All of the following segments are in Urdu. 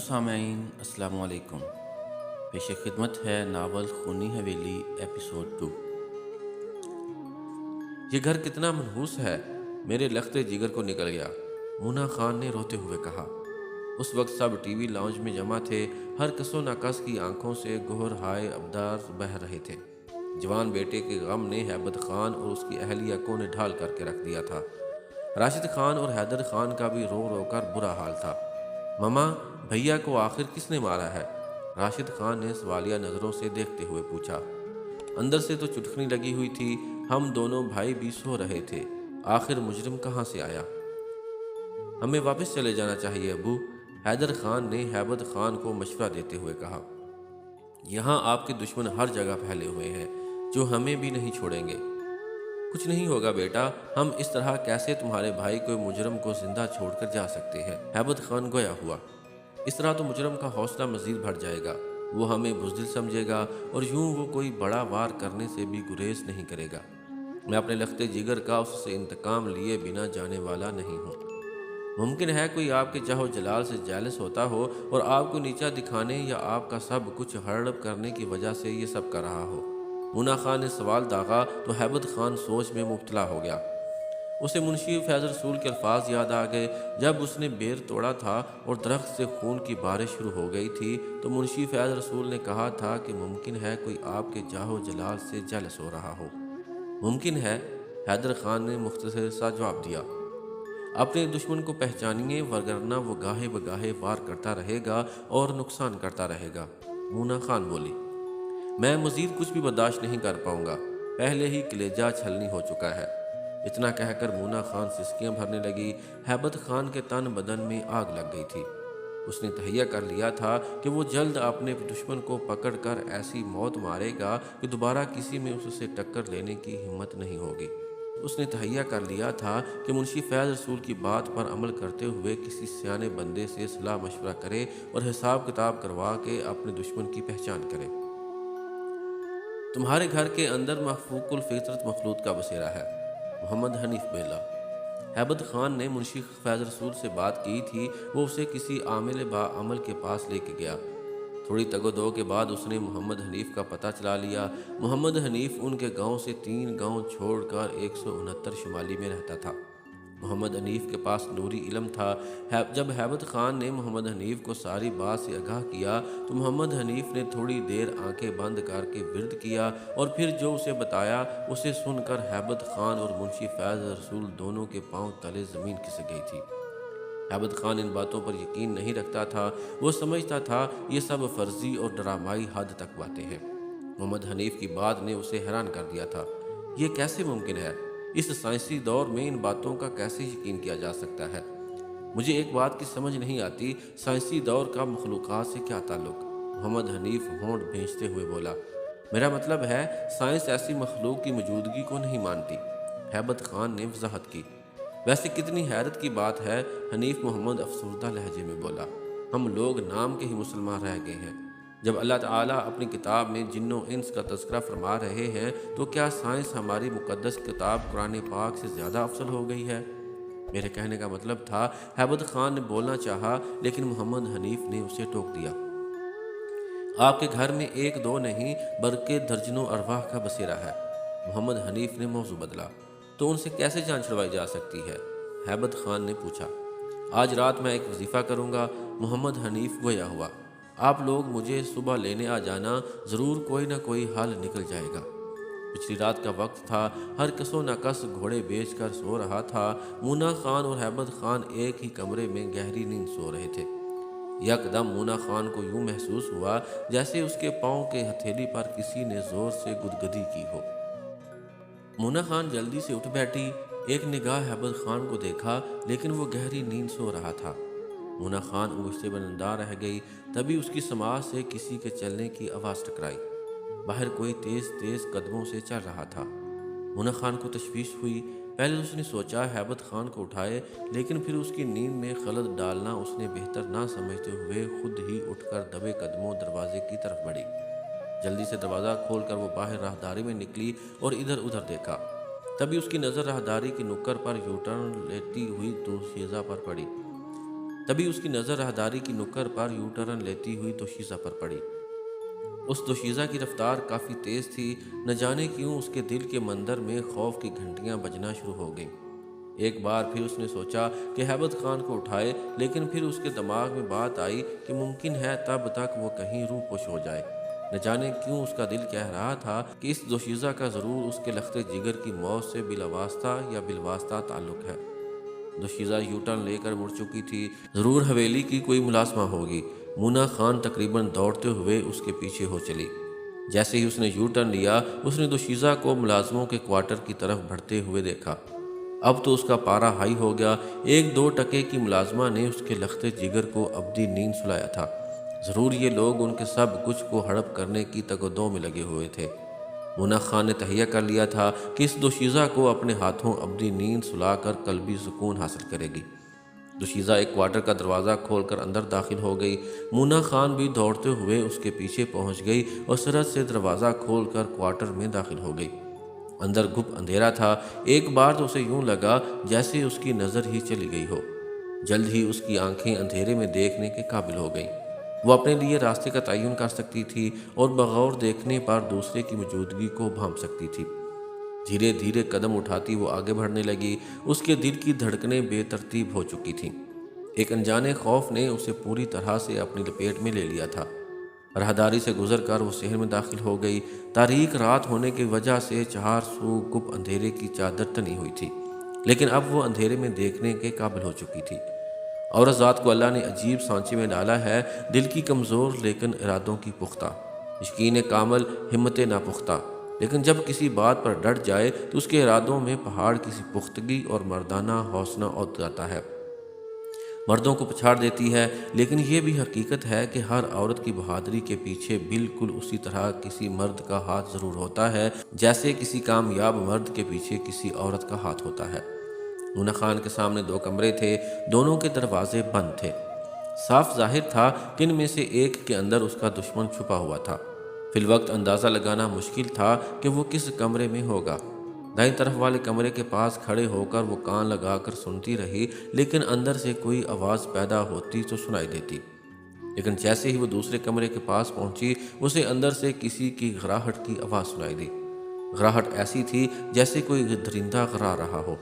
سامعین السلام علیکم۔ پیش خدمت ہے ناول خونی حویلی ایپیسوڈ 2۔ یہ گھر کتنا منحوس ہے، میرے لخت جگر کو نکل گیا، مونا خان نے روتے ہوئے کہا۔ اس وقت سب ٹی وی لاؤنج میں جمع تھے، ہر کس و ناکس کی آنکھوں سے گہر ہائے ابدار بہہ رہے تھے۔ جوان بیٹے کے غم نے ہیبت خان اور اس کی اہلیہ کو نڈھال کر کے رکھ دیا تھا۔ راشد خان اور حیدر خان کا بھی رو رو کر برا حال تھا۔ ماما، بھیا کو آخر کس نے مارا ہے؟ راشد خان نے سوالیہ نظروں سے دیکھتے ہوئے پوچھا۔ اندر سے تو چٹکنی لگی ہوئی تھی، ہم دونوں بھائی بھی سو رہے تھے، آخر مجرم کہاں سے آیا؟ ہمیں واپس چلے جانا چاہیے ابو، حیدر خان نے ہیبت خان کو مشورہ دیتے ہوئے کہا۔ یہاں آپ کے دشمن ہر جگہ پھیلے ہوئے ہیں جو ہمیں بھی نہیں چھوڑیں گے۔ کچھ نہیں ہوگا بیٹا، ہم اس طرح کیسے تمہارے بھائی کو مجرم کو زندہ چھوڑ کر جا سکتے ہیں؟ ہیبت خان گویا ہوا۔ اس طرح تو مجرم کا حوصلہ مزید بڑھ جائے گا، وہ ہمیں بزدل سمجھے گا اور یوں وہ کوئی بڑا وار کرنے سے بھی گریز نہیں کرے گا۔ میں اپنے لخت جگر کا اس سے انتقام لیے بنا جانے والا نہیں ہوں۔ ممکن ہے کوئی آپ کے چاہو جلال سے جیلس ہوتا ہو اور آپ کو نیچا دکھانے یا آپ کا سب کچھ ہڑپ کرنے کی وجہ سے یہ سب کر رہا ہو۔ مونا خان نے سوال داغا تو ہیبت خان سوچ میں مبتلا ہو گیا۔ اسے منشی فیض رسول کے الفاظ یاد آ گئے، جب اس نے بیر توڑا تھا اور درخت سے خون کی بارش شروع ہو گئی تھی تو منشی فیض رسول نے کہا تھا کہ ممکن ہے کوئی آپ کے جاہو جلال سے جیلس ہو رہا ہو۔ ممکن ہے، حیدر خان نے مختصر سا جواب دیا۔ اپنے دشمن کو پہچانیے، ورگرنہ وہ گاہے بگاہے وار کرتا رہے گا اور نقصان کرتا رہے گا۔ مونا خان بولی۔ میں مزید کچھ بھی برداشت نہیں کر پاؤں گا، پہلے ہی کلیجہ چھلنی ہو چکا ہے۔ اتنا کہہ کر مونا خان سسکیاں بھرنے لگی۔ ہیبت خان کے تن بدن میں آگ لگ گئی تھی۔ اس نے تہیہ کر لیا تھا کہ وہ جلد اپنے دشمن کو پکڑ کر ایسی موت مارے گا کہ دوبارہ کسی میں اس سے ٹکر لینے کی ہمت نہیں ہوگی۔ اس نے تہیہ کر لیا تھا کہ منشی فیض رسول کی بات پر عمل کرتے ہوئے کسی سیانے بندے سے صلاح مشورہ کرے اور حساب کتاب کروا کے اپنے دشمن کی پہچان کرے۔ تمہارے گھر کے اندر محفوظ الفطرت مخلوط کا بسیرا ہے، محمد حنیف بیلا۔ ہیبت خان نے منشی فیض رسول سے بات کی تھی، وہ اسے کسی عامل با عمل کے پاس لے کے گیا۔ تھوڑی تگ و دو کے بعد اس نے محمد حنیف کا پتہ چلا لیا۔ محمد حنیف ان کے گاؤں سے 3 گاؤں چھوڑ کر 169 شمالی میں رہتا تھا۔ محمد حنیف کے پاس نوری علم تھا۔ جب ہیبت خان نے محمد حنیف کو ساری بات سے آگاہ کیا تو محمد حنیف نے تھوڑی دیر آنکھیں بند کر کے ورد کیا اور پھر جو اسے بتایا اسے سن کر ہیبت خان اور منشی فیض رسول دونوں کے پاؤں تلے زمین کھسک گئی تھی۔ ہیبت خان ان باتوں پر یقین نہیں رکھتا تھا، وہ سمجھتا تھا یہ سب فرضی اور ڈرامائی حد تک باتیں ہیں۔ محمد حنیف کی بات نے اسے حیران کر دیا تھا۔ یہ کیسے ممکن ہے؟ اس سائنسی دور میں ان باتوں کا کیسے یقین کیا جا سکتا ہے؟ مجھے ایک بات کی سمجھ نہیں آتی، سائنسی دور کا مخلوقات سے کیا تعلق؟ محمد حنیف ہونٹ بھینچتے ہوئے بولا۔ میرا مطلب ہے سائنس ایسی مخلوق کی موجودگی کو نہیں مانتی، ہیبت خان نے وضاحت کی۔ ویسے کتنی حیرت کی بات ہے، حنیف محمد افسردہ لہجے میں بولا۔ ہم لوگ نام کے ہی مسلمان رہ گئے ہیں۔ جب اللہ تعالیٰ اپنی کتاب میں جن و انس کا تذکرہ فرما رہے ہیں تو کیا سائنس ہماری مقدس کتاب قرآن پاک سے زیادہ افضل ہو گئی ہے؟ میرے کہنے کا مطلب تھا، ہیبت خان نے بولنا چاہا لیکن محمد حنیف نے اسے ٹوک دیا۔ آپ کے گھر میں 1-2 نہیں بلکہ درجنوں ارواح کا بسیرا ہے۔ محمد حنیف نے موضوع بدلا۔ تو ان سے کیسے جان چھڑوائی جا سکتی ہے؟ ہیبت خان نے پوچھا۔ آج رات میں ایک وظیفہ کروں گا، محمد حنیف گویا ہوا۔ آپ لوگ مجھے صبح لینے آ جانا، ضرور کوئی نہ کوئی حل نکل جائے گا۔ پچھلی رات کا وقت تھا، ہر کس و ناکس گھوڑے بیچ کر سو رہا تھا۔ مونا خان اور ہیبت خان ایک ہی کمرے میں گہری نیند سو رہے تھے۔ یکدم مونا خان کو یوں محسوس ہوا جیسے اس کے پاؤں کے ہتھیلی پر کسی نے زور سے گدگدی کی ہو۔ مونا خان جلدی سے اٹھ بیٹھی، ایک نگاہ ہیبت خان کو دیکھا لیکن وہ گہری نیند سو رہا تھا۔ مونا خان انگشت سے بنندار رہ گئی، تبھی اس کی سماعت سے کسی کے چلنے کی آواز ٹکرائی۔ باہر کوئی تیز تیز قدموں سے چل رہا تھا۔ مونا خان کو تشویش ہوئی۔ پہلے اس نے سوچا ہیبت خان کو اٹھائے، لیکن پھر اس کی نیند میں خلل ڈالنا اس نے بہتر نہ سمجھتے ہوئے خود ہی اٹھ کر دبے قدموں دروازے کی طرف بڑھی۔ جلدی سے دروازہ کھول کر وہ باہر راہداری میں نکلی اور ادھر ادھر دیکھا۔ تبھی اس کی نظر راہداری کی نکر پر یو ٹرن لیتی ہوئی دوشیزہ پر پڑی۔ تبھی اس کی نظر راہداری کی نکر پر یو ٹرن لیتی ہوئی دوشیزہ پر پڑی۔ اس دوشیزہ کی رفتار کافی تیز تھی، نہ جانے کیوں اس کے دل کے مندر میں خوف کی گھنٹیاں بجنا شروع ہو گئیں۔ ایک بار پھر اس نے سوچا کہ ہیبت خان کو اٹھائے، لیکن پھر اس کے دماغ میں بات آئی کہ ممکن ہے تب تک وہ کہیں روح پوش ہو جائے۔ نہ جانے کیوں اس کا دل کہہ رہا تھا کہ اس دوشیزہ کا ضرور اس کے لخت جگر کی موت سے بلا واسطہ یا بالواسطہ تعلق ہے۔ دوشیزہ یو ٹرن لے کر مڑ چکی تھی، ضرور حویلی کی کوئی ملازمہ ہوگی۔ مونا خان تقریباً دوڑتے ہوئے اس کے پیچھے ہو چلی۔ جیسے ہی اس نے یو ٹرن لیا، اس نے دوشیزہ کو ملازموں کے کوارٹر کی طرف بڑھتے ہوئے دیکھا۔ اب تو اس کا پارا ہائی ہو گیا۔ 1-2 کی ملازمہ نے اس کے لخت جگر کو ابدی نیند سلایا تھا۔ ضرور یہ لوگ ان کے سب کچھ کو ہڑپ کرنے کی تگ و دو میں لگے ہوئے تھے۔ مونا خان نے تہیہ کر لیا تھا کہ اس دوشیزہ کو اپنے ہاتھوں ابدی نیند سلا کر قلبی سکون حاصل کرے گی۔ دوشیزہ ایک کوارٹر کا دروازہ کھول کر اندر داخل ہو گئی۔ مونا خان بھی دوڑتے ہوئے اس کے پیچھے پہنچ گئی اور سرعت سے دروازہ کھول کر کوارٹر میں داخل ہو گئی۔ اندر گھپ اندھیرا تھا۔ ایک بار تو اسے یوں لگا جیسے اس کی نظر ہی چلی گئی ہو۔ جلد ہی اس کی آنکھیں اندھیرے میں دیکھنے کے قابل ہو گئیں۔ وہ اپنے لیے راستے کا تعین کر سکتی تھی اور بغور دیکھنے پر دوسرے کی موجودگی کو بھانپ سکتی تھی۔ دھیرے دھیرے قدم اٹھاتی وہ آگے بڑھنے لگی۔ اس کے دل کی دھڑکنیں بے ترتیب ہو چکی تھیں۔ ایک انجانے خوف نے اسے پوری طرح سے اپنی لپیٹ میں لے لیا تھا۔ راہداری سے گزر کر وہ شہر میں داخل ہو گئی۔ تاریک رات ہونے کی وجہ سے چار سو گپ اندھیرے کی چادر تنی ہوئی تھی، لیکن اب وہ اندھیرے میں دیکھنے کے قابل ہو چکی تھی۔ عورت ذات کو اللہ نے عجیب سانچے میں ڈالا ہے، دل کی کمزور لیکن ارادوں کی پختہ، یقین کامل ہمت ناپختہ۔ لیکن جب کسی بات پر ڈٹ جائے تو اس کے ارادوں میں پہاڑ کی سی پختگی اور مردانہ حوصلہ اُت جاتا ہے، مردوں کو پچھاڑ دیتی ہے۔ لیکن یہ بھی حقیقت ہے کہ ہر عورت کی بہادری کے پیچھے بالکل اسی طرح کسی مرد کا ہاتھ ضرور ہوتا ہے جیسے کسی کامیاب مرد کے پیچھے کسی عورت کا ہاتھ ہوتا ہے۔ مونا خان کے سامنے 2 کمرے تھے، دونوں کے دروازے بند تھے۔ صاف ظاہر تھا کہ ان میں سے ایک کے اندر اس کا دشمن چھپا ہوا تھا۔ فی الوقت اندازہ لگانا مشکل تھا کہ وہ کس کمرے میں ہوگا۔ دائیں طرف والے کمرے کے پاس کھڑے ہو کر وہ کان لگا کر سنتی رہی، لیکن اندر سے کوئی آواز پیدا ہوتی تو سنائی دیتی۔ لیکن جیسے ہی وہ دوسرے کمرے کے پاس پہنچی، اسے اندر سے کسی کی گھراہٹ کی آواز سنائی دی۔ گھراہٹ ایسی تھی جیسے کوئی درندہ گھرا رہا ہو۔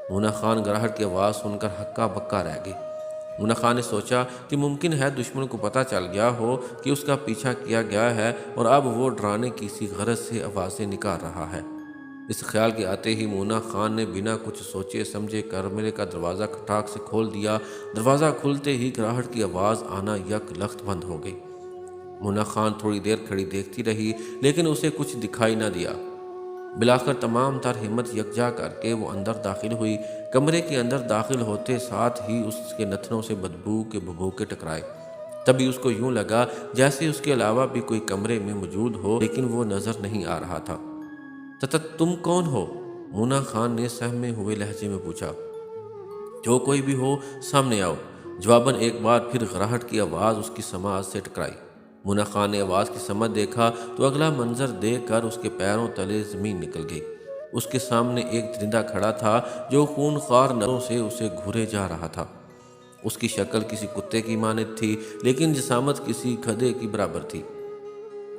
مونا خان گھراہٹ کی آواز سن کر ہکا بکا رہ گئی۔ مونا خان نے سوچا کہ ممکن ہے دشمن کو پتہ چل گیا ہو کہ اس کا پیچھا کیا گیا ہے اور اب وہ ڈرانے کی سی غرض سے آوازیں نکال رہا ہے۔ اس خیال کے آتے ہی مونا خان نے بنا کچھ سوچے سمجھے کمرے کا دروازہ کھٹاک سے کھول دیا۔ دروازہ کھلتے ہی گھراہٹ کی آواز آنا یک لخت بند ہو گئی۔ مونا خان تھوڑی دیر کھڑی دیکھتی رہی، لیکن اسے کچھ دکھائی نہ دیا۔ بالآخر تمام تر ہمت یکجا کر کے وہ اندر داخل ہوئی۔ کمرے کے اندر داخل ہوتے ساتھ ہی اس کے نتنوں سے بدبو کے بھبوکے ٹکرائے۔ تبھی اس کو یوں لگا جیسے اس کے علاوہ بھی کوئی کمرے میں موجود ہو، لیکن وہ نظر نہیں آ رہا تھا۔ تم کون ہو؟ مونا خان نے سہمے ہوئے لہجے میں پوچھا۔ جو کوئی بھی ہو سامنے آؤ، جواباً ایک بار پھر گھراہٹ کی آواز اس کی سماعت سے ٹکرائی۔ مونا خان نے آواز کی سمت دیکھا تو اگلا منظر دیکھ کر اس کے پیروں تلے زمین نکل گئی۔ اس کے سامنے ایک درندہ کھڑا تھا جو خون خوار نروں سے اسے گھورے جا رہا تھا۔ اس کی شکل کسی کتے کی مانند تھی، لیکن جسامت کسی گدھے کی برابر تھی۔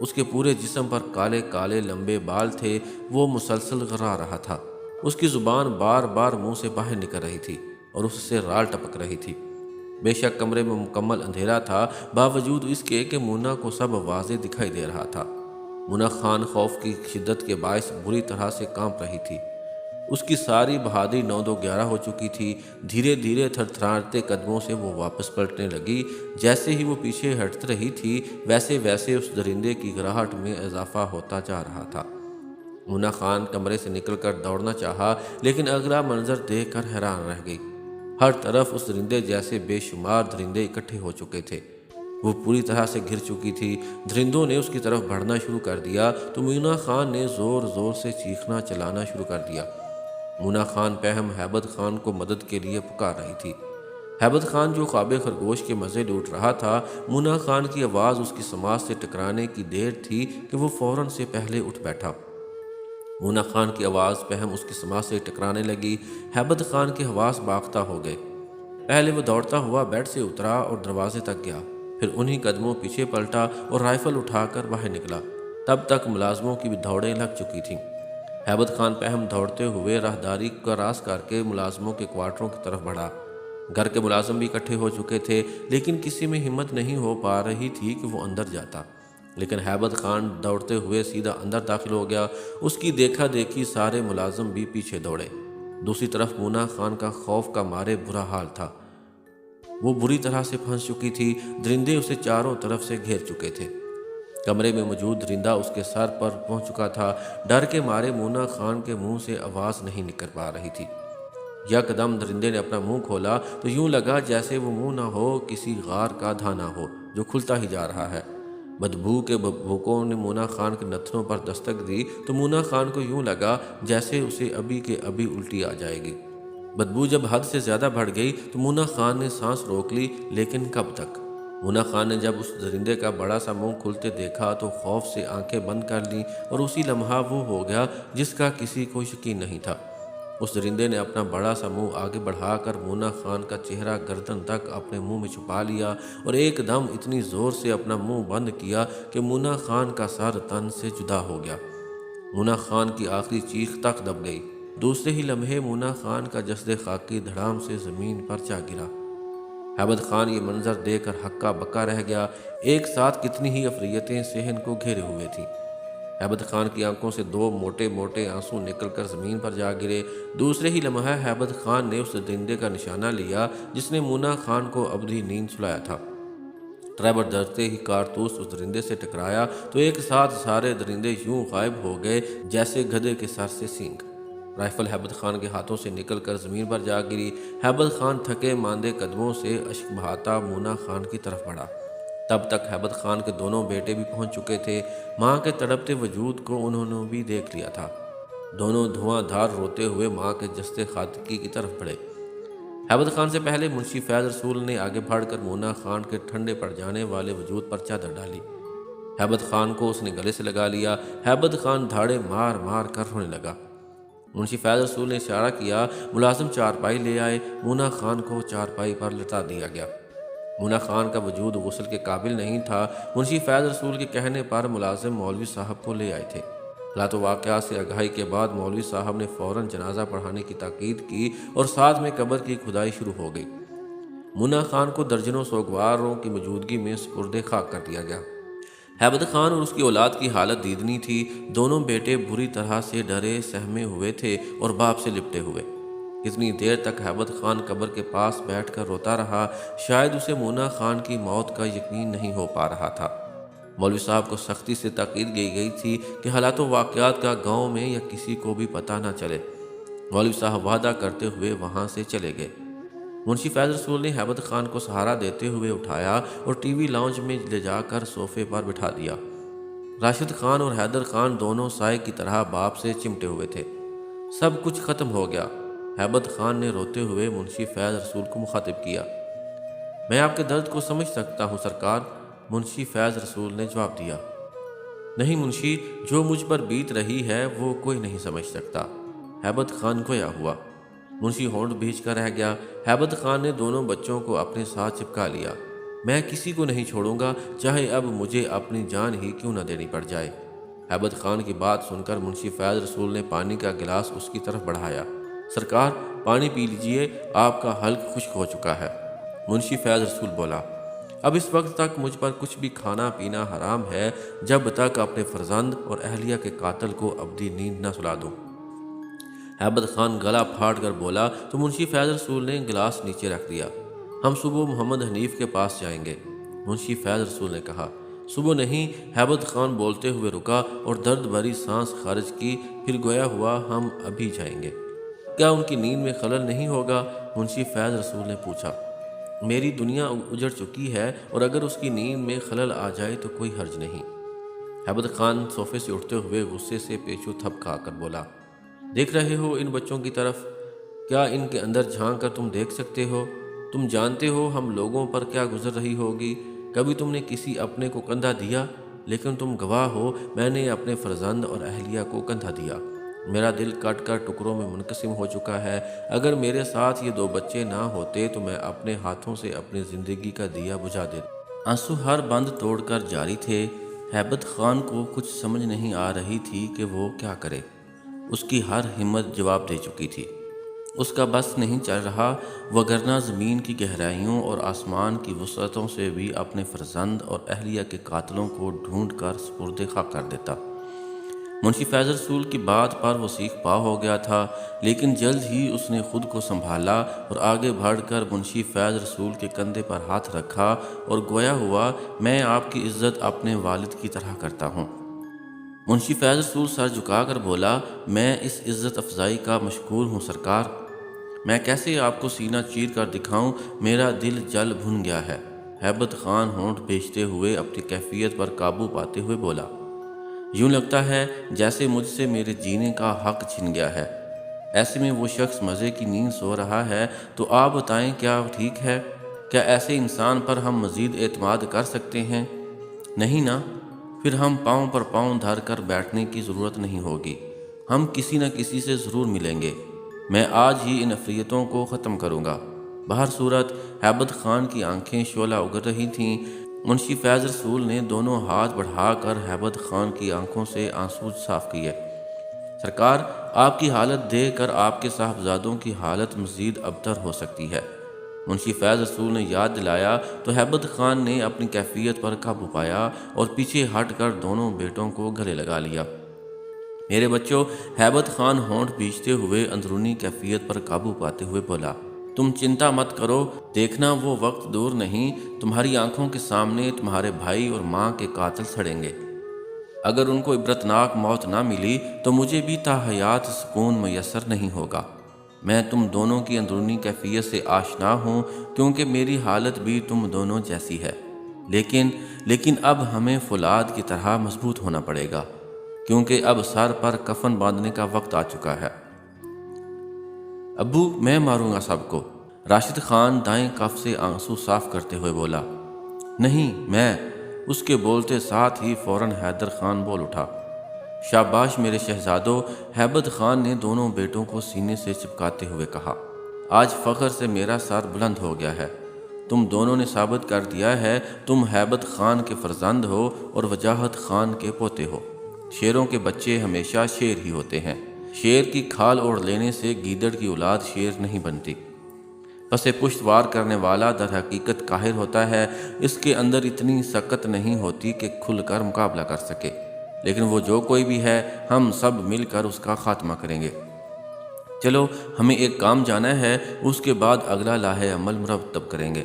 اس کے پورے جسم پر کالے کالے لمبے بال تھے۔ وہ مسلسل گھرا رہا تھا۔ اس کی زبان بار بار منہ سے باہر نکل رہی تھی اور اس سے رال ٹپک رہی تھی۔ بے شک کمرے میں مکمل اندھیرا تھا، باوجود اس کے کہ مونا کو سب واضح دکھائی دے رہا تھا۔ مونا خان خوف کی شدت کے باعث بری طرح سے کانپ رہی تھی۔ اس کی ساری بہادری 9-2-11 ہو چکی تھی۔ دھیرے دھیرے تھر تھراتے قدموں سے وہ واپس پلٹنے لگی۔ جیسے ہی وہ پیچھے ہٹ رہی تھی، ویسے ویسے اس درندے کی گھراہٹ میں اضافہ ہوتا جا رہا تھا۔ مونا خان کمرے سے نکل کر دوڑنا چاہا، لیکن اگلا منظر دیکھ کر حیران رہ گئی۔ ہر طرف اس درندے جیسے بے شمار درندے اکٹھے ہو چکے تھے۔ وہ پوری طرح سے گھر چکی تھی۔ درندوں نے اس کی طرف بڑھنا شروع کر دیا تو مونا خان نے زور زور سے چیخنا چلانا شروع کر دیا۔ مونا خان پہم ہیبت خان کو مدد کے لیے پکار رہی تھی۔ ہیبت خان جو خواب خرگوش کے مزے لوٹ رہا تھا، مونا خان کی آواز اس کی سماعت سے ٹکرانے کی دیر تھی کہ وہ فوراً سے پہلے اٹھ بیٹھا۔ مونا خان کی آواز پہم اس کی سماعت سے ٹکرانے لگی۔ ہیبت خان کے حواس باختہ ہو گئے۔ پہلے وہ دوڑتا ہوا بیڈ سے اترا اور دروازے تک گیا، پھر انہی قدموں پیچھے پلٹا اور رائفل اٹھا کر باہر نکلا۔ تب تک ملازموں کی بھی دوڑیں لگ چکی تھیں۔ ہیبت خان پہم دوڑتے ہوئے راہداری کا راز کر کے ملازموں کے کوارٹروں کی طرف بڑھا۔ گھر کے ملازم بھی اکٹھے ہو چکے تھے، لیکن کسی میں ہمت نہیں ہو پا رہی تھی کہ وہ اندر جاتا۔ لیکن ہیبت خان دوڑتے ہوئے سیدھا اندر داخل ہو گیا۔ اس کی دیکھا دیکھی سارے ملازم بھی پیچھے دوڑے۔ دوسری طرف مونا خان کا خوف کا مارے برا حال تھا۔ وہ بری طرح سے پھنس چکی تھی، درندے اسے چاروں طرف سے گھیر چکے تھے۔ کمرے میں موجود درندہ اس کے سر پر پہنچ چکا تھا۔ ڈر کے مارے مونا خان کے منہ سے آواز نہیں نکل پا رہی تھی۔ یکدم درندے نے اپنا منہ کھولا تو یوں لگا جیسے وہ منہ نہ ہو، کسی غار کا دھانا ہو جو کھلتا ہی جا رہا ہے۔ بدبو کے بھوکوں نے مونا خان کے نتنوں پر دستک دی تو مونا خان کو یوں لگا جیسے اسے ابھی کے ابھی الٹی آ جائے گی۔ بدبو جب حد سے زیادہ بڑھ گئی تو مونا خان نے سانس روک لی، لیکن کب تک؟ مونا خان نے جب اس درندے کا بڑا سا منہ کھلتے دیکھا تو خوف سے آنکھیں بند کر لیں، اور اسی لمحہ وہ ہو گیا جس کا کسی کو یقین نہیں تھا۔ اس درندے نے اپنا بڑا سا منہ آگے بڑھا کر مونا خان کا چہرہ گردن تک اپنے منہ میں چھپا لیا، اور ایک دم اتنی زور سے اپنا منہ بند کیا کہ مونا خان کا سر تن سے جدا ہو گیا۔ مونا خان کی آخری چیخ تک دب گئی۔ دوسرے ہی لمحے مونا خان کا جسد خاکی دھڑام سے زمین پر جا گرا۔ ہیبت خان یہ منظر دیکھ کر ہکا بکا رہ گیا۔ ایک ساتھ کتنی ہی افریتیں صحن کو گھیرے ہوئے تھیں۔ ہیبت خان کی آنکھوں سے دو موٹے موٹے آنسو نکل کر زمین پر جا گرے۔ دوسرے ہی لمحہ ہیبت خان نے اس درندے کا نشانہ لیا جس نے مونا خان کو ابدی نیند سلایا تھا۔ ڈرائیور ڈرتے ہی کارتوس اس درندے سے ٹکرایا تو ایک ساتھ سارے درندے یوں غائب ہو گئے جیسے گدھے کے سر سے سینگ۔ رائفل ہیبت خان کے ہاتھوں سے نکل کر زمین پر جا گری۔ ہیبت خان تھکے ماندے قدموں سے اشک بہاتا مونا خان کی طرف بڑھا۔ تب تک ہیبت خان کے دونوں بیٹے بھی پہنچ چکے تھے۔ ماں کے تڑپتے وجود کو انہوں نے بھی دیکھ لیا تھا۔ دونوں دھواں دھار روتے ہوئے ماں کے جسد خاکی کی طرف بڑھے۔ ہیبت خان سے پہلے منشی فیض رسول نے آگے بڑھ کر مونا خان کے ٹھنڈے پڑ جانے والے وجود پر چادر ڈالی۔ ہیبت خان کو اس نے گلے سے لگا لیا۔ ہیبت خان دھاڑے مار مار کر رونے لگا۔ منشی فیض رسول نے اشارہ کیا، ملازم چارپائی لے آئے۔ مونا خان کو چارپائی پر لٹا دیا گیا۔ مونا خان کا وجود غسل کے قابل نہیں تھا۔ منشی فیض رسول کے کہنے پر ملازم مولوی صاحب کو لے آئے تھے۔ حالات و واقعات سے آگاہی کے بعد مولوی صاحب نے فوراً جنازہ پڑھانے کی تاکید کی اور ساتھ میں قبر کی کھدائی شروع ہو گئی۔ مونا خان کو درجنوں سوگواروں کی موجودگی میں سپرد خاک کر دیا گیا۔ ہیبت خان اور اس کی اولاد کی حالت دیدنی تھی۔ دونوں بیٹے بری طرح سے ڈرے سہمے ہوئے تھے اور باپ سے لپٹے ہوئے۔ اتنی دیر تک ہیبت خان قبر کے پاس بیٹھ کر روتا رہا۔ شاید اسے مونا خان کی موت کا یقین نہیں ہو پا رہا تھا۔ مولوی صاحب کو سختی سے تاکید کی گئی تھی کہ حالات و واقعات کا گاؤں میں یا کسی کو بھی پتہ نہ چلے۔ مولوی صاحب وعدہ کرتے ہوئے وہاں سے چلے گئے۔ منشی فیض رسول نے ہیبت خان کو سہارا دیتے ہوئے اٹھایا اور ٹی وی لاؤنج میں لے جا کر صوفے پر بٹھا دیا۔ راشد خان اور حیدر خان دونوں سائے کی طرح باپ سے چمٹے ہوئے تھے۔ سب کچھ ختم ہو گیا۔ ہیبت خان نے روتے ہوئے منشی فیض رسول کو مخاطب کیا۔ میں آپ کے درد کو سمجھ سکتا ہوں سرکار، منشی فیض رسول نے جواب دیا۔ نہیں منشی، جو مجھ پر بیت رہی ہے وہ کوئی نہیں سمجھ سکتا۔ ہیبت خان گویا ہوا۔ منشی ہونٹ بھیج کر رہ گیا۔ ہیبت خان نے دونوں بچوں کو اپنے ساتھ چپکا لیا۔ میں کسی کو نہیں چھوڑوں گا، چاہے اب مجھے اپنی جان ہی کیوں نہ دینی پڑ جائے۔ ہیبت خان کی بات سن کر منشی فیض رسول نے پانی کا گلاس اس کی طرف بڑھایا۔ سرکار پانی پی لیجئے، آپ کا حلق خشک ہو چکا ہے۔ منشی فیض رسول بولا، اب اس وقت تک مجھ پر کچھ بھی کھانا پینا حرام ہے جب تک اپنے فرزند اور اہلیہ کے قاتل کو ابدی نیند نہ سلا دوں۔ ہیبت خان گلا پھاڑ کر بولا تو منشی فیض رسول نے گلاس نیچے رکھ دیا۔ ہم صبح محمد حنیف کے پاس جائیں گے، منشی فیض رسول نے کہا۔ صبح نہیں، ہیبت خان بولتے ہوئے رکا اور درد بھری سانس خارج کی، پھر گویا ہوا ہم ابھی جائیں گے۔ کیا ان کی نیند میں خلل نہیں ہوگا؟ منشی فیض رسول نے پوچھا۔ میری دنیا اجڑ چکی ہے اور اگر اس کی نیند میں خلل آ جائے تو کوئی حرج نہیں۔ ہیبت خان صوفے سے اٹھتے ہوئے غصے سے پیچو تھپ کھا کر بولا، دیکھ رہے ہو ان بچوں کی طرف؟ کیا ان کے اندر جھانک کر تم دیکھ سکتے ہو؟ تم جانتے ہو ہم لوگوں پر کیا گزر رہی ہوگی؟ کبھی تم نے کسی اپنے کو کندھا دیا؟ لیکن تم گواہ ہو میں نے اپنے فرزند اور اہلیہ کو کندھا دیا۔ میرا دل کٹ کر ٹکڑوں میں منقسم ہو چکا ہے۔ اگر میرے ساتھ یہ 2 بچے نہ ہوتے تو میں اپنے ہاتھوں سے اپنی زندگی کا دیا بجھا دیتا۔ آنسو ہر بند توڑ کر جاری تھے۔ ہیبت خان کو کچھ سمجھ نہیں آ رہی تھی کہ وہ کیا کرے۔ اس کی ہر ہمت جواب دے چکی تھی۔ اس کا بس نہیں چل رہا، وگرنہ زمین کی گہرائیوں اور آسمان کی وسعتوں سے بھی اپنے فرزند اور اہلیہ کے قاتلوں کو ڈھونڈ کر سپرد خاک کر دیتا۔ منشی فیض رسول کی بات پر وہ سیخ پا ہو گیا تھا، لیکن جلد ہی اس نے خود کو سنبھالا اور آگے بڑھ کر منشی فیض رسول کے کندھے پر ہاتھ رکھا اور گویا ہوا، میں آپ کی عزت اپنے والد کی طرح کرتا ہوں۔ منشی فیض رسول سر جھکا کر بولا، میں اس عزت افزائی کا مشکور ہوں سرکار۔ میں کیسے آپ کو سینہ چیر کر دکھاؤں، میرا دل جل بھن گیا ہے۔ ہیبت خان ہونٹ بھیجتے ہوئے اپنی کیفیت پر قابو پاتے ہوئے بولا، یوں لگتا ہے جیسے مجھ سے میرے جینے کا حق چھن گیا ہے۔ ایسے میں وہ شخص مزے کی نیند سو رہا ہے، تو آپ بتائیں کیا ٹھیک ہے؟ کیا ایسے انسان پر ہم مزید اعتماد کر سکتے ہیں؟ نہیں نا، پھر ہم پاؤں پر پاؤں دھر کر بیٹھنے کی ضرورت نہیں ہوگی، ہم کسی نہ کسی سے ضرور ملیں گے۔ میں آج ہی ان افریتوں کو ختم کروں گا۔ بہر صورت ہیبت خان کی آنکھیں شعلہ اگر رہی تھیں۔ منشی فیض رسول نے دونوں ہاتھ بڑھا کر ہیبت خان کی آنکھوں سے آنسو صاف کیے۔ سرکار، آپ کی حالت دیکھ کر آپ کے صاحبزادوں کی حالت مزید ابتر ہو سکتی ہے۔ منشی فیض رسول نے یاد دلایا تو ہیبت خان نے اپنی کیفیت پر قابو پایا اور پیچھے ہٹ کر دونوں بیٹوں کو گلے لگا لیا۔ میرے بچوں، ہیبت خان ہونٹ بھیجتے ہوئے اندرونی کیفیت پر قابو پاتے ہوئے بولا، تم چنتا مت کرو، دیکھنا وہ وقت دور نہیں، تمہاری آنکھوں کے سامنے تمہارے بھائی اور ماں کے قاتل سڑیں گے۔ اگر ان کو عبرتناک موت نہ ملی تو مجھے بھی تا حیات سکون میسر نہیں ہوگا۔ میں تم دونوں کی اندرونی کیفیت سے آشنا ہوں، کیونکہ میری حالت بھی تم دونوں جیسی ہے، لیکن اب ہمیں فولاد کی طرح مضبوط ہونا پڑے گا، کیونکہ اب سر پر کفن باندھنے کا وقت آ چکا ہے۔ ابو، میں ماروں گا سب کو، راشد خان دائیں کف سے آنسو صاف کرتے ہوئے بولا۔ نہیں، میں، اس کے بولتے ساتھ ہی فوراً حیدر خان بول اٹھا۔ شاباش میرے شہزادوں، ہیبت خان نے دونوں بیٹوں کو سینے سے چپکاتے ہوئے کہا، آج فخر سے میرا سر بلند ہو گیا ہے۔ تم دونوں نے ثابت کر دیا ہے تم ہیبت خان کے فرزند ہو اور وجاہت خان کے پوتے ہو۔ شیروں کے بچے ہمیشہ شیر ہی ہوتے ہیں، شیر کی کھال اوڑھ لینے سے گیدڑ کی اولاد شیر نہیں بنتی۔ پس پشت وار کرنے والا در حقیقت قاہر ہوتا ہے، اس کے اندر اتنی سکت نہیں ہوتی کہ کھل کر مقابلہ کر سکے، لیکن وہ جو کوئی بھی ہے، ہم سب مل کر اس کا خاتمہ کریں گے۔ چلو، ہمیں ایک کام جانا ہے، اس کے بعد اگلا لاہے عمل مرتب کریں گے۔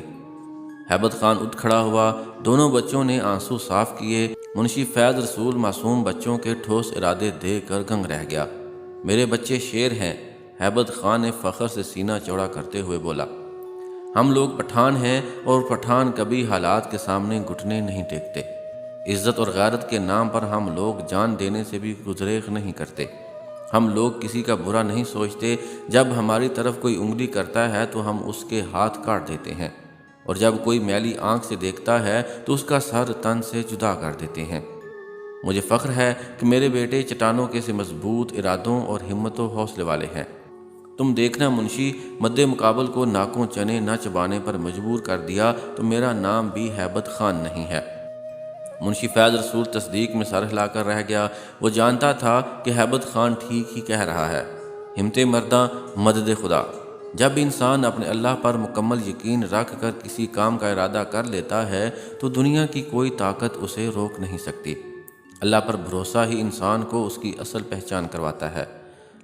ہیبت خان اٹھ کھڑا ہوا، دونوں بچوں نے آنسو صاف کیے۔ منشی فیض رسول معصوم بچوں کے ٹھوس ارادے دیکھ کر گنگ رہ گیا۔ میرے بچے شیر ہیں، ہیبت خان نے فخر سے سینہ چوڑا کرتے ہوئے بولا۔ ہم لوگ پٹھان ہیں اور پٹھان کبھی حالات کے سامنے گھٹنے نہیں ٹیکتے۔ عزت اور غیرت کے نام پر ہم لوگ جان دینے سے بھی گزریغ نہیں کرتے۔ ہم لوگ کسی کا برا نہیں سوچتے، جب ہماری طرف کوئی انگلی کرتا ہے تو ہم اس کے ہاتھ کاٹ دیتے ہیں، اور جب کوئی میلی آنکھ سے دیکھتا ہے تو اس کا سر تن سے جدا کر دیتے ہیں۔ مجھے فخر ہے کہ میرے بیٹے چٹانوں کے سے مضبوط ارادوں اور ہمت و حوصلے والے ہیں۔ تم دیکھنا منشی، مد مقابل کو ناکوں چنے نہ چبانے پر مجبور کر دیا تو میرا نام بھی ہیبت خان نہیں ہے۔ منشی فیض رسول تصدیق میں سر ہلا کر رہ گیا۔ وہ جانتا تھا کہ ہیبت خان ٹھیک ہی کہہ رہا ہے۔ ہمت مرداں، مدد خدا۔ جب انسان اپنے اللہ پر مکمل یقین رکھ کر کسی کام کا ارادہ کر لیتا ہے تو دنیا کی کوئی طاقت اسے روک نہیں سکتی۔ اللہ پر بھروسہ ہی انسان کو اس کی اصل پہچان کرواتا ہے۔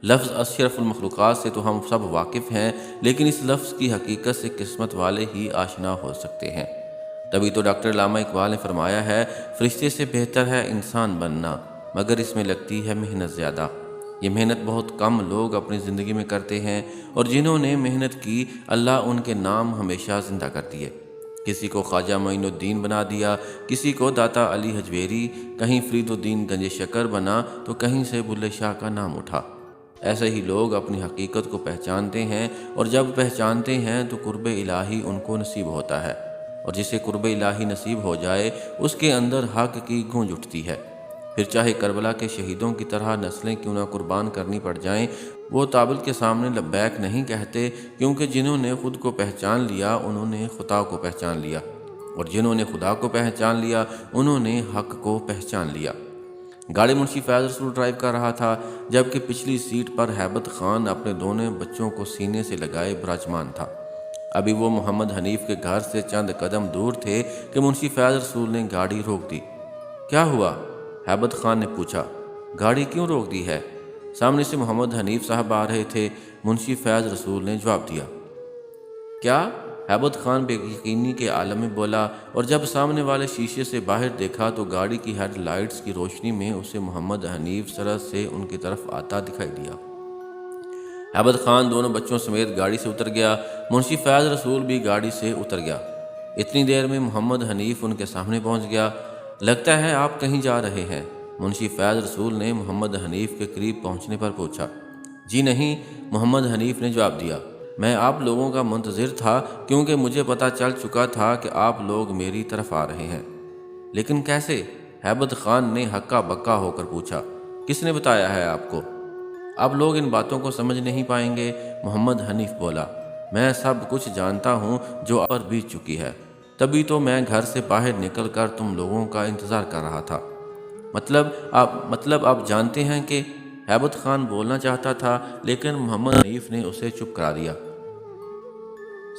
لفظ اشرف المخلوقات سے تو ہم سب واقف ہیں، لیکن اس لفظ کی حقیقت سے قسمت والے ہی آشنا ہو سکتے ہیں۔ تبھی تو ڈاکٹر علامہ اقبال نے فرمایا ہے، فرشتے سے بہتر ہے انسان بننا، مگر اس میں لگتی ہے محنت زیادہ۔ یہ محنت بہت کم لوگ اپنی زندگی میں کرتے ہیں، اور جنہوں نے محنت کی، اللہ ان کے نام ہمیشہ زندہ کر دیے۔ کسی کو خواجہ معین الدین بنا دیا، کسی کو داتا علی حجویری، کہیں فرید الدین گنج شکر بنا تو کہیں سے بلے شاہ کا نام اٹھا۔ ایسے ہی لوگ اپنی حقیقت کو پہچانتے ہیں، اور جب پہچانتے ہیں تو قرب الہی ان کو نصیب ہوتا ہے، اور جسے قرب الہی نصیب ہو جائے اس کے اندر حق کی گونج اٹھتی ہے۔ پھر چاہے کربلا کے شہیدوں کی طرح نسلیں کیوں نہ قربان کرنی پڑ جائیں، وہ طابل کے سامنے لبیک نہیں کہتے، کیونکہ جنہوں نے خود کو پہچان لیا انہوں نے خدا کو پہچان لیا، اور جنہوں نے خدا کو پہچان لیا انہوں نے حق کو پہچان لیا۔ گاڑی منشی فیض رسول ڈرائیو کر رہا تھا، جبکہ پچھلی سیٹ پر ہیبت خان اپنے دونوں بچوں کو سینے سے لگائے براجمان تھا۔ ابھی وہ محمد حنیف کے گھر سے چند قدم دور تھے کہ منشی فیض رسول نے گاڑی روک دی۔ کیا ہوا؟ ہیبت خان نے پوچھا۔ گاڑی کیوں روک دی ہے؟ سامنے سے محمد حنیف صاحب آ رہے تھے، منشی فیض رسول نے جواب دیا۔ کیا؟ ہیبت خان بے یقینی کے عالم میں بولا، اور جب سامنے والے شیشے سے باہر دیکھا تو گاڑی کی ہیڈ لائٹس کی روشنی میں اسے محمد حنیف سرحد سے ان کی طرف آتا دکھائی دیا۔ ہیبت خان دونوں بچوں سمیت گاڑی سے اتر گیا، منشی فیض رسول بھی گاڑی سے اتر گیا۔ اتنی دیر میں محمد حنیف ان کے سامنے پہنچ گیا۔ لگتا ہے آپ کہیں جا رہے ہیں؟ منشی فیض رسول نے محمد حنیف کے قریب پہنچنے پر پوچھا۔ جی نہیں، محمد حنیف نے جواب دیا، میں آپ لوگوں کا منتظر تھا، کیونکہ مجھے پتہ چل چکا تھا کہ آپ لوگ میری طرف آ رہے ہیں۔ لیکن کیسے؟ ہیبت خان نے ہکا بکا ہو کر پوچھا۔ کس نے بتایا ہے آپ کو؟ اب لوگ ان باتوں کو سمجھ نہیں پائیں گے، محمد حنیف بولا۔ میں سب کچھ جانتا ہوں جو آپ پر بیت چکی ہے، تبھی تو میں گھر سے باہر نکل کر تم لوگوں کا انتظار کر رہا تھا۔ مطلب آپ جانتے ہیں کہ… ہیبت خان بولنا چاہتا تھا، لیکن محمد حنیف نے اسے چپ کرا دیا۔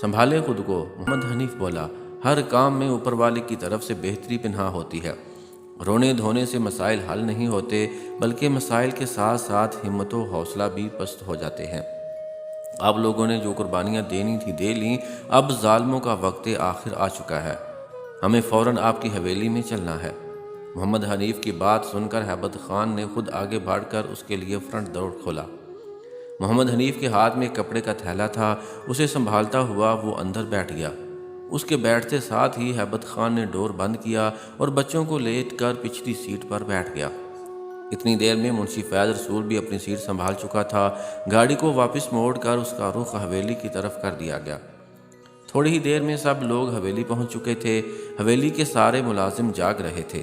سنبھالے خود کو، محمد حنیف بولا۔ ہر کام میں اوپر والے کی طرف سے بہتری پنہاں ہوتی ہے۔ رونے دھونے سے مسائل حل نہیں ہوتے، بلکہ مسائل کے ساتھ ساتھ ہمت و حوصلہ بھی پست ہو جاتے ہیں۔ آپ لوگوں نے جو قربانیاں دینی تھی دے لیں، اب ظالموں کا وقت آخر آ چکا ہے۔ ہمیں فوراً آپ کی حویلی میں چلنا ہے۔ محمد حنیف کی بات سن کر ہیبت خان نے خود آگے بڑھ کر اس کے لیے فرنٹ دور کھولا۔ محمد حنیف کے ہاتھ میں کپڑے کا تھیلا تھا، اسے سنبھالتا ہوا وہ اندر بیٹھ گیا۔ اس کے بیٹھتے ساتھ ہی ہیبت خان نے ڈور بند کیا اور بچوں کو لیٹ کر پچھلی سیٹ پر بیٹھ گیا۔ اتنی دیر میں منشی فیض رسول بھی اپنی سیٹ سنبھال چکا تھا۔ گاڑی کو واپس موڑ کر اس کا رخ حویلی کی طرف کر دیا گیا۔ تھوڑی ہی دیر میں سب لوگ حویلی پہنچ چکے تھے۔ حویلی کے سارے ملازم جاگ رہے تھے۔